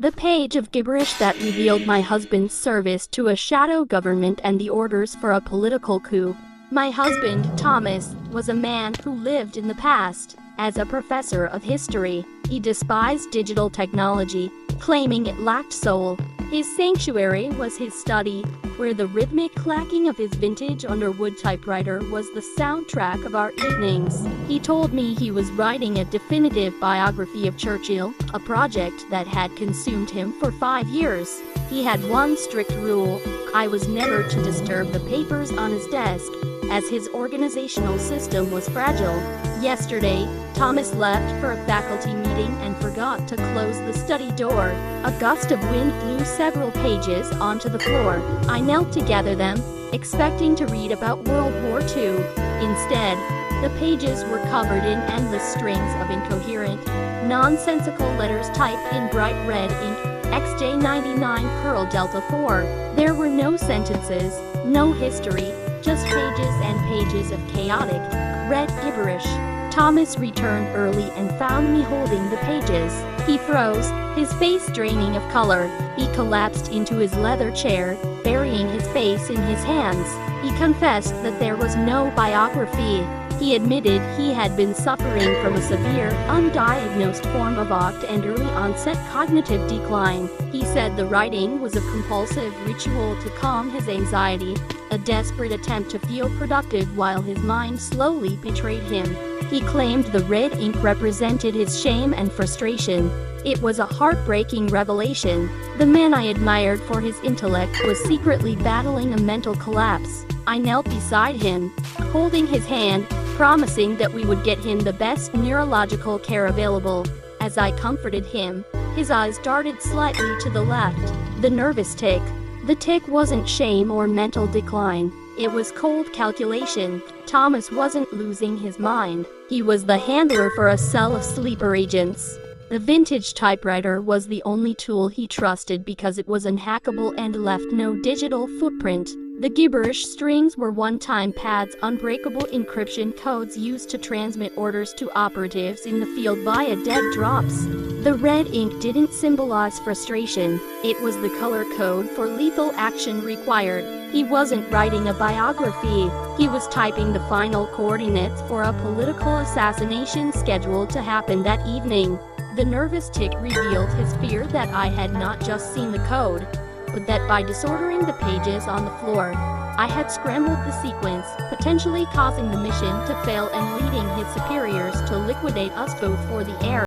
The page of gibberish that revealed my husband's service to a shadow government and the orders for a political coup. My husband, Thomas, was a man who lived in the past. As a professor of history, he despised digital technology, claiming it lacked soul. His sanctuary was his study, where the rhythmic clacking of his vintage Underwood typewriter was the soundtrack of our evenings. He told me he was writing a definitive biography of Churchill, a project that had consumed him for 5 years. He had one strict rule: I was never to disturb the papers on his desk, as his organizational system was fragile. Yesterday, Thomas left for a faculty meeting and forgot to close the study door. A gust of wind blew several pages onto the floor. I knelt to gather them, expecting to read about World War II. Instead, the pages were covered in endless strings of incoherent, nonsensical letters typed in bright red ink. XJ99 Pearl Delta 4. There were no sentences, no history, just pages and pages of chaotic, red gibberish. Thomas returned early and found me holding the pages. He froze, his face draining of color. He collapsed into his leather chair, burying his face in his hands. He confessed that there was no biography. He admitted he had been suffering from a severe, undiagnosed form of OCD and early-onset cognitive decline. He said the writing was a compulsive ritual to calm his anxiety, a desperate attempt to feel productive while his mind slowly betrayed him. He claimed the red ink represented his shame and frustration. It was a heartbreaking revelation. The man I admired for his intellect was secretly battling a mental collapse. I knelt beside him, holding his hand, promising that we would get him the best neurological care available. As I comforted him, his eyes darted slightly to the left. The nervous tic. The tic wasn't shame or mental decline. It was cold calculation. Thomas wasn't losing his mind. He was the handler for a cell of sleeper agents. The vintage typewriter was the only tool he trusted because it was unhackable and left no digital footprint. The gibberish strings were one-time pads, unbreakable encryption codes used to transmit orders to operatives in the field via dead drops. The red ink didn't symbolize frustration, it was the color code for lethal action required. He wasn't writing a biography, he was typing the final coordinates for a political assassination scheduled to happen that evening. The nervous tic revealed his fear that I had not just seen the code, but that by disordering the pages on the floor, I had scrambled the sequence, potentially causing the mission to fail and leading his superiors to liquidate us both for the air.